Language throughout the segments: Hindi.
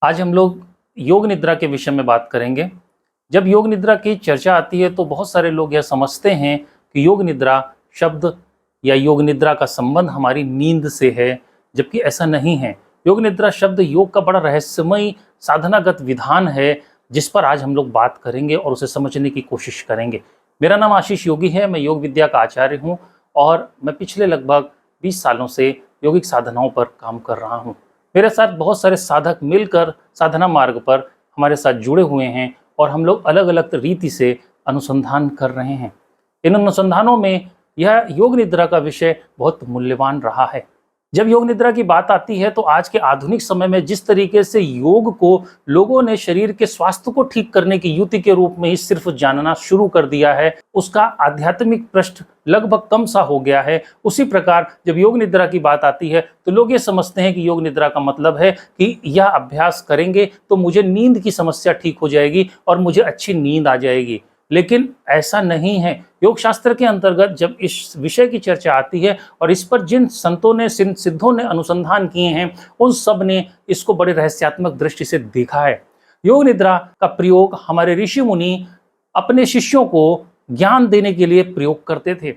आज हम लोग योग निद्रा के विषय में बात करेंगे। जब योग निद्रा की चर्चा आती है तो बहुत सारे लोग यह समझते हैं कि योग निद्रा शब्द या योग निद्रा का संबंध हमारी नींद से है, जबकि ऐसा नहीं है। योग निद्रा शब्द योग का बड़ा रहस्यमय साधनागत विधान है, जिस पर आज हम लोग बात करेंगे और उसे समझने की कोशिश करेंगे। मेरा नाम आशीष योगी है, मैं योग विद्या का आचार्य हूँ और मैं पिछले लगभग 20 सालों से योगिक साधनाओं पर काम कर रहा हूँ। मेरे साथ बहुत सारे साधक मिलकर साधना मार्ग पर हमारे साथ जुड़े हुए हैं और हम लोग अलग अलग रीति से अनुसंधान कर रहे हैं। इन अनुसंधानों में यह योग निद्रा का विषय बहुत मूल्यवान रहा है। जब योग निद्रा की बात आती है तो आज के आधुनिक समय में जिस तरीके से योग को लोगों ने शरीर के स्वास्थ्य को ठीक करने की युक्ति के रूप में ही सिर्फ जानना शुरू कर दिया है, उसका आध्यात्मिक पृष्ठ लगभग कम सा हो गया है। उसी प्रकार जब योग निद्रा की बात आती है तो लोग ये समझते हैं कि योग निद्रा का मतलब है कि यह अभ्यास करेंगे तो मुझे नींद की समस्या ठीक हो जाएगी और मुझे अच्छी नींद आ जाएगी, लेकिन ऐसा नहीं है। योग शास्त्र के अंतर्गत जब इस विषय की चर्चा आती है और इस पर जिन संतों ने सिद्धों ने अनुसंधान किए हैं, उन सब ने इसको बड़े रहस्यात्मक दृष्टि से देखा है। योग निद्रा का प्रयोग हमारे ऋषि मुनि अपने शिष्यों को ज्ञान देने के लिए प्रयोग करते थे।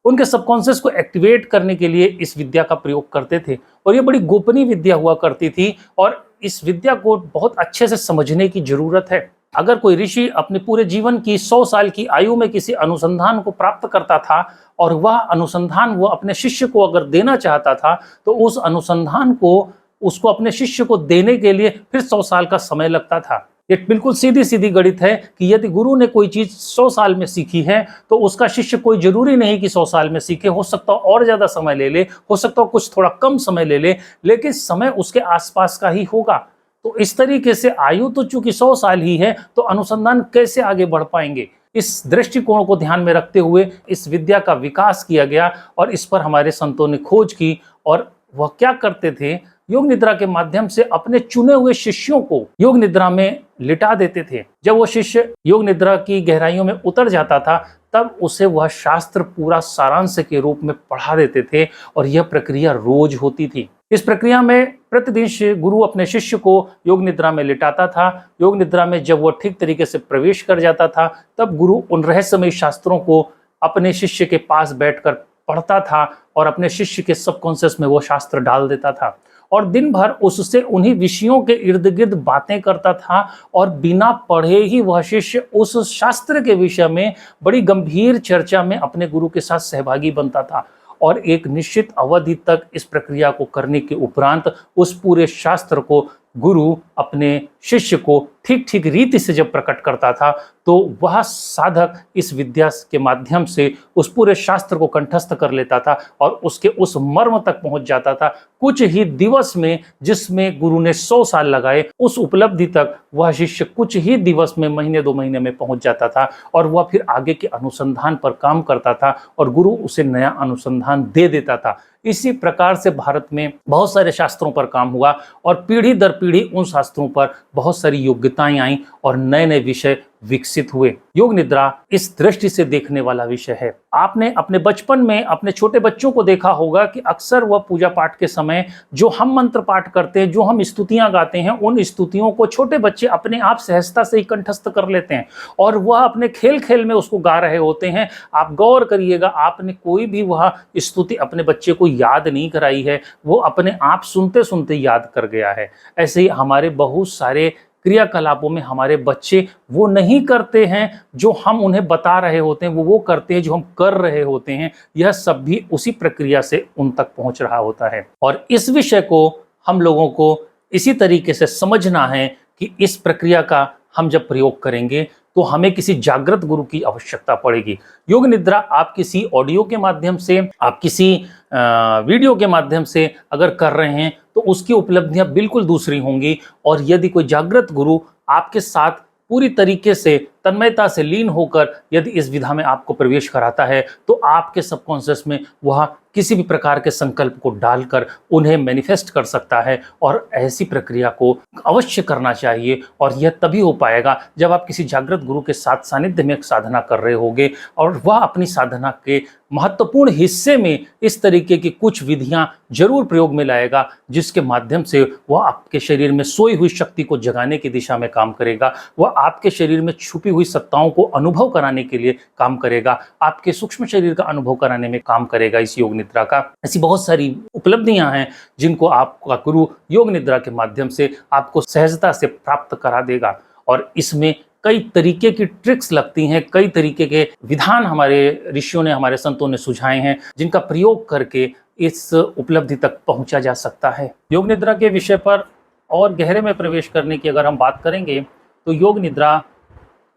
उनके सबकॉन्शियस को एक्टिवेट करने के लिए इस विद्या का प्रयोग करते थे और ये बड़ी गोपनीय विद्या हुआ करती थी और इस विद्या को बहुत अच्छे से समझने की जरूरत है। अगर कोई ऋषि अपने पूरे जीवन की 100 साल की आयु में किसी अनुसंधान को प्राप्त करता था और वह अनुसंधान वो अपने शिष्य को अगर देना चाहता था तो उस अनुसंधान को उसको अपने शिष्य को देने के लिए फिर 100 साल का समय लगता था। ये बिल्कुल सीधी सीधी गणित है कि यदि गुरु ने कोई चीज 100 साल में सीखी है तो उसका शिष्य कोई जरूरी नहीं कि 100 साल में सीखे। हो सकता हो और ज्यादा समय ले ले, हो सकता हो कुछ थोड़ा कम समय ले ले, लेकिन समय उसके आसपास का ही होगा। तो इस तरीके से आयु तो चूंकि 100 साल ही है तो अनुसंधान कैसे आगे बढ़ पाएंगे, इस दृष्टिकोण को ध्यान में रखते हुए इस विद्या का विकास किया गया और इस पर हमारे संतों ने खोज की। और वह क्या करते थे, योग निद्रा के माध्यम से अपने चुने हुए शिष्यों को योग निद्रा में लिटा देते थे। जब वो शिष्य योग निद्रा की गहराइयों में उतर जाता था तब उसे वह शास्त्र पूरा सारांश के रूप में पढ़ा देते थे और यह प्रक्रिया रोज होती थी। इस प्रक्रिया में प्रतिदिन गुरु अपने शिष्य को योग निद्रा में लिटाता था। योग निद्रा में जब वह ठीक तरीके से प्रवेश कर जाता था तब गुरु उन रहस्यमय शास्त्रों को अपने शिष्य के पास बैठकर पढ़ता था और अपने शिष्य के सबकॉन्शियस में वो शास्त्र डाल देता था और दिन भर उससे उन्हीं विषयों के इर्द गिर्द बातें करता था और बिना पढ़े ही वह शिष्य उस शास्त्र के विषय में बड़ी गंभीर चर्चा में अपने गुरु के साथ सहभागी बनता था। और एक निश्चित अवधि तक इस प्रक्रिया को करने के उपरांत उस पूरे शास्त्र को गुरु अपने शिष्य को ठीक ठीक रीति से जब प्रकट करता था तो वह साधक इस विद्या के माध्यम से उस पूरे शास्त्र को कंठस्थ कर लेता था और उसके उस मर्म तक पहुंच जाता था। कुछ ही दिवस में, जिसमें गुरु ने 100 साल लगाए, उस उपलब्धि तक वह शिष्य कुछ ही दिवस में, महीने 2 महीने में पहुंच जाता था और वह फिर आगे के अनुसंधान पर काम करता था और गुरु उसे नया अनुसंधान दे देता था। इसी प्रकार से भारत में बहुत सारे शास्त्रों पर काम हुआ और पीढ़ी दर पीढ़ी उन शास्त्रों पर बहुत सारी योग्यताएं आई और नए नए विषय विकसित हुए। योग निद्रा इस दृष्टि से देखने वाला विषय है। आपने अपने बचपन में अपने छोटे बच्चों को देखा होगा कि अक्सर वह पूजा पाठ के समय जो हम मंत्र पाठ करते हैं, जो हम स्तुतियां गाते हैं, उन स्तुतियों को छोटे बच्चे अपने आप सहजता से ही कंठस्थ कर लेते हैं और वह अपने खेल खेल में उसको गा रहे होते हैं। आप गौर करिएगा, आपने कोई भी वह स्तुति अपने बच्चे को याद नहीं कराई है, वो अपने आप सुनते सुनते याद कर गया है। ऐसे ही हमारे बहुत सारे क्रियाकलापों में हमारे बच्चे वो नहीं करते हैं जो हम उन्हें बता रहे होते हैं, वो करते हैं जो हम कर रहे होते हैं। यह सब भी उसी प्रक्रिया से उन तक पहुंच रहा होता है और इस विषय को हम लोगों को इसी तरीके से समझना है कि इस प्रक्रिया का हम जब प्रयोग करेंगे तो हमें किसी जागृत गुरु की आवश्यकता पड़ेगी। योग निद्रा आप किसी ऑडियो के माध्यम से, आप किसी वीडियो के माध्यम से अगर कर रहे हैं तो उसकी उपलब्धियां बिल्कुल दूसरी होंगी और यदि कोई जागृत गुरु आपके साथ पूरी तरीके से तन्मयता से लीन होकर यदि इस विधा में आपको प्रवेश कराता है तो आपके सबकॉन्शियस में वह किसी भी प्रकार के संकल्प को डालकर उन्हें मैनिफेस्ट कर सकता है। और ऐसी प्रक्रिया को अवश्य करना चाहिए, और यह तभी हो पाएगा जब आप किसी जागृत गुरु के साथ सानिध्य में साधना कर रहे होंगे और वह अपनी साधना के महत्वपूर्ण हिस्से में इस तरीके की कुछ विधियां जरूर प्रयोग में लाएगा, जिसके माध्यम से वह आपके शरीर में सोई हुई शक्ति को जगाने की दिशा में काम करेगा। वह आपके शरीर में छुपी हुई सत्ताओं को अनुभव कराने के लिए काम करेगा, आपके सूक्ष्म शरीर का अनुभव कराने में काम करेगा इस योग निद्रा का। ऐसी बहुत सारी उपलब्धियां हैं जिनको आपका गुरु योग निद्रा के माध्यम से आपको सहजता से प्राप्त करा देगा। और इसमें कई तरीके की ट्रिक्स लगती हैं, कई तरीके के विधान हमारे ऋषियों ने, हमारे संतों ने सुझाए हैं, जिनका प्रयोग करके इस उपलब्धि तक पहुंचा जा सकता है। योग निद्रा के विषय पर और गहरे में प्रवेश करने की अगर हम बात करेंगे तो योग निद्रा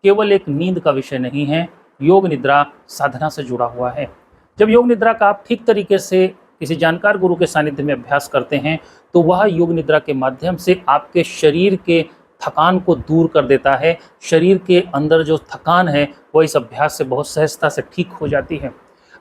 केवल एक नींद का विषय नहीं है, योग निद्रा साधना से जुड़ा हुआ है। जब योग निद्रा का आप ठीक तरीके से किसी जानकार गुरु के सानिध्य में अभ्यास करते हैं तो वह योग निद्रा के माध्यम से आपके शरीर के थकान को दूर कर देता है। शरीर के अंदर जो थकान है वह इस अभ्यास से बहुत सहजता से ठीक हो जाती है।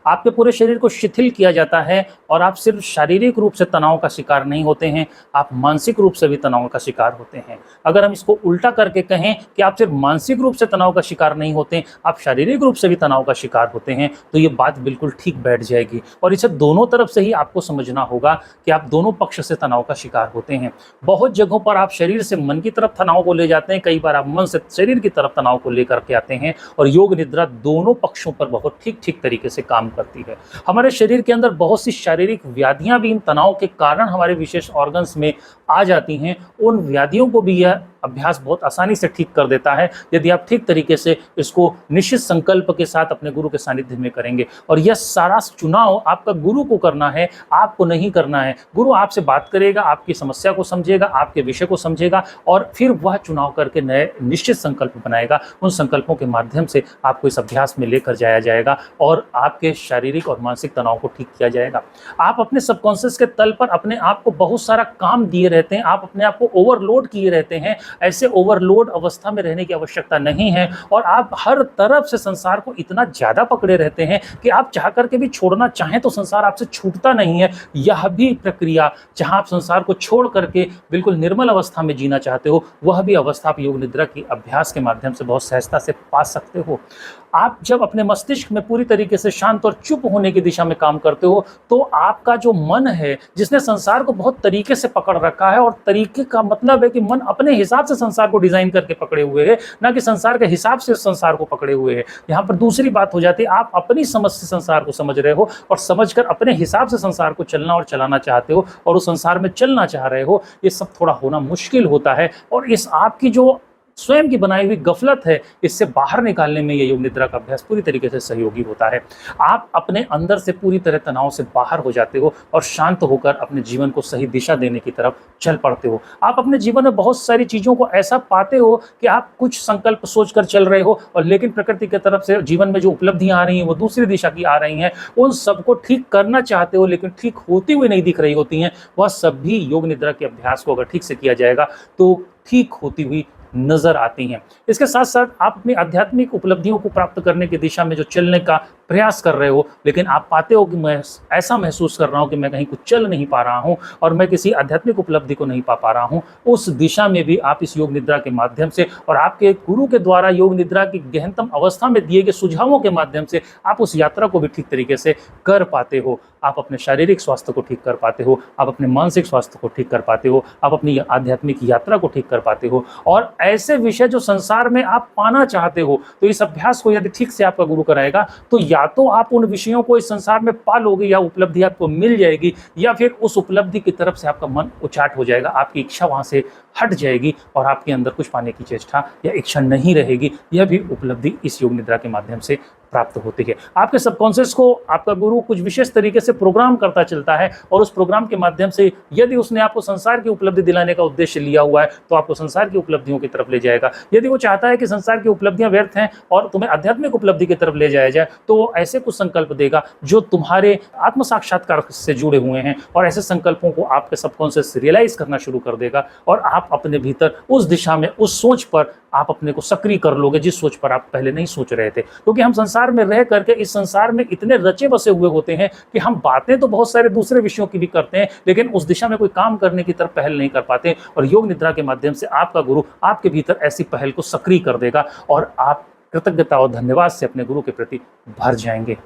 आपके पूरे शरीर को शिथिल किया जाता है और आप सिर्फ शारीरिक रूप से तनाव का शिकार नहीं होते हैं, आप मानसिक रूप से भी तनाव का शिकार होते हैं। अगर हम इसको उल्टा करके कहें कि आप सिर्फ मानसिक रूप से तनाव का शिकार नहीं होते, आप शारीरिक रूप से भी तनाव का शिकार होते हैं, तो ये बात बिल्कुल ठीक बैठ जाएगी। और इसे दोनों तरफ से ही आपको समझना होगा कि आप दोनों पक्ष से तनाव का शिकार होते हैं। बहुत जगहों पर आप शरीर से मन की तरफ तनाव को ले जाते हैं, कई बार आप मन से शरीर की तरफ तनाव को लेकर के आते हैं, और योग निद्रा दोनों पक्षों पर बहुत ठीक ठीक तरीके से काम करती है। हमारे शरीर के अंदर बहुत सी शारीरिक व्याधियां भी इन तनाव के कारण हमारे विशेष ऑर्गन्स में आ जाती हैं। उन व्याधियों को भी यह अभ्यास बहुत आसानी से ठीक कर देता है यदि आप ठीक तरीके से इसको निश्चित संकल्प के साथ अपने गुरु के सानिध्य में करेंगे। और यह सारा चुनाव आपका गुरु को करना है, आपको नहीं करना है। गुरु आपसे बात करेगा, आपकी समस्या को समझेगा, आपके विषय को समझेगा, और फिर वह चुनाव करके नए निश्चित संकल्प बनाएगा। उन संकल्पों के माध्यम से आपको इस अभ्यास में लेकर जाया जाएगा और आपके शारीरिक और मानसिक तनाव को ठीक किया जाएगा। आप अपने सबकॉन्शियस के तल पर अपने आप को बहुत सारा काम दिए रहते हैं, आप अपने आप को ओवरलोड किए रहते हैं। ऐसे ओवरलोड अवस्था में रहने की आवश्यकता नहीं है, और आप हर तरफ से संसार को इतना ज्यादा पकड़े रहते हैं कि आप चाह करके भी छोड़ना चाहें तो संसार आपसे छूटता नहीं है। यह भी प्रक्रिया जहां आप संसार को छोड़ करके बिल्कुल निर्मल अवस्था में जीना चाहते हो, वह भी अवस्था आप योग निद्रा की अभ्यास के माध्यम से बहुत सहजता से पा सकते हो। आप जब अपने मस्तिष्क में पूरी तरीके से शांत और चुप होने की दिशा में काम करते हो तो आपका जो मन है, जिसने संसार को बहुत तरीके से पकड़ रखा है, और तरीके का मतलब है कि मन अपने हिसाब से संसार को डिजाइन करके पकड़े हुए है, ना कि संसार के हिसाब से संसार को पकड़े हुए है। यहाँ पर दूसरी बात हो जाती है, आप अपनी समझ से संसार को समझ रहे हो और समझकर अपने हिसाब से संसार को चलना और चलाना चाहते हो और उस संसार में चलना चाह रहे हो। ये सब थोड़ा होना मुश्किल होता है, और इस आपकी जो स्वयं की बनाई हुई गफलत है, इससे बाहर निकालने में ये योग निद्रा का अभ्यास पूरी तरीके से सहयोगी होता है। आप अपने अंदर से पूरी तरह तनाव से बाहर हो जाते हो और शांत होकर अपने जीवन को सही दिशा देने की तरफ चल पड़ते हो। आप अपने जीवन में बहुत सारी चीज़ों को ऐसा पाते हो कि आप कुछ संकल्प सोचकर चल रहे हो, और लेकिन प्रकृति की तरफ से जीवन में जो उपलब्धियां आ रही हैं वो दूसरी दिशा की आ रही हैं। उन सबको ठीक करना चाहते हो लेकिन ठीक होती हुई नहीं दिख रही होती हैं। वह सब भी योग निद्रा के अभ्यास को अगर ठीक से किया जाएगा तो ठीक होती हुई नजर आती हैं। इसके साथ साथ आप अपनी आध्यात्मिक उपलब्धियों को प्राप्त करने की दिशा में जो चलने का प्रयास कर रहे हो, लेकिन आप पाते हो कि मैं ऐसा महसूस कर रहा हूं कि मैं कहीं कुछ चल नहीं पा रहा हूं और मैं किसी आध्यात्मिक उपलब्धि को नहीं पा रहा हूं, उस दिशा में भी आप इस योग निद्रा के माध्यम से और आपके गुरु के द्वारा योग निद्रा की गहनतम अवस्था में दिए गए सुझावों के माध्यम से आप उस यात्रा को भी ठीक तरीके से कर पाते हो। आप अपने शारीरिक स्वास्थ्य को ठीक कर पाते हो, आप अपने मानसिक स्वास्थ्य को ठीक कर पाते हो, आप अपनी आध्यात्मिक यात्रा को ठीक कर पाते हो। और ऐसे विषय जो संसार में आप पाना चाहते हो, तो इस अभ्यास को यदि ठीक से आपका गुरु कराएगा तो या तो आप उन विषयों को इस संसार में पा लोगे, या उपलब्धि आपको मिल जाएगी, या फिर उस उपलब्धि की तरफ से आपका मन उचाट हो जाएगा, आपकी इच्छा वहां से हट जाएगी और आपके अंदर कुछ पाने की चेष्टा या इच्छा नहीं रहेगी। यह भी उपलब्धि इस योग निद्रा के माध्यम से प्राप्त होती है। आपके सबकॉन्शियस को आपका गुरु कुछ विशेष तरीके से प्रोग्राम करता चलता है, और उस प्रोग्राम के माध्यम से यदि उसने आपको संसार की उपलब्धि दिलाने का उद्देश्य लिया हुआ है तो आपको संसार की उपलब्धियों की तरफ ले जाएगा। यदि वो चाहता है कि संसार की उपलब्धियां व्यर्थ हैं और तुम्हें आध्यात्मिक उपलब्धि की तरफ ले जाया जाए, तो वो ऐसे कुछ संकल्प देगा जो तुम्हारे आत्म साक्षात्कार से जुड़े हुए हैं, और ऐसे संकल्पों को आपके सबकॉन्शियस रियलाइज करना शुरू कर देगा और आप अपने भीतर उस दिशा में, उस सोच पर आप अपने को सक्रिय कर लोगे जिस सोच पर आप पहले नहीं सोच रहे थे। क्योंकि हम संसार में रह करके इस संसार में इतने रचे बसे हुए होते हैं कि हम बातें तो बहुत सारे दूसरे विषयों की भी करते हैं, लेकिन उस दिशा में कोई काम करने की तरफ पहल नहीं कर पाते। और योग निद्रा के माध्यम से आपका गुरु आपके भीतर ऐसी पहल को सक्रिय कर देगा और आप कृतज्ञता और धन्यवाद से अपने गुरु के प्रति भर जाएंगे।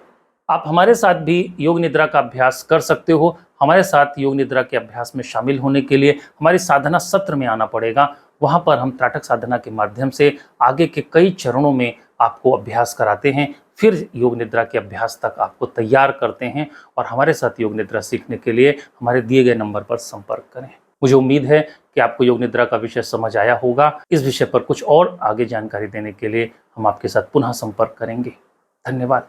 आप हमारे साथ भी योग निद्रा का अभ्यास कर सकते हो। हमारे साथ योग निद्रा के अभ्यास में शामिल होने के लिए हमारी साधना सत्र में आना पड़ेगा। वहाँ पर हम त्राटक साधना के माध्यम से आगे के कई चरणों में आपको अभ्यास कराते हैं, फिर योग निद्रा के अभ्यास तक आपको तैयार करते हैं। और हमारे साथ योग निद्रा सीखने के लिए हमारे दिए गए नंबर पर संपर्क करें। मुझे उम्मीद है कि आपको योग निद्रा का विषय समझ आया होगा। इस विषय पर कुछ और आगे जानकारी देने के लिए हम आपके साथ पुनः संपर्क करेंगे। धन्यवाद।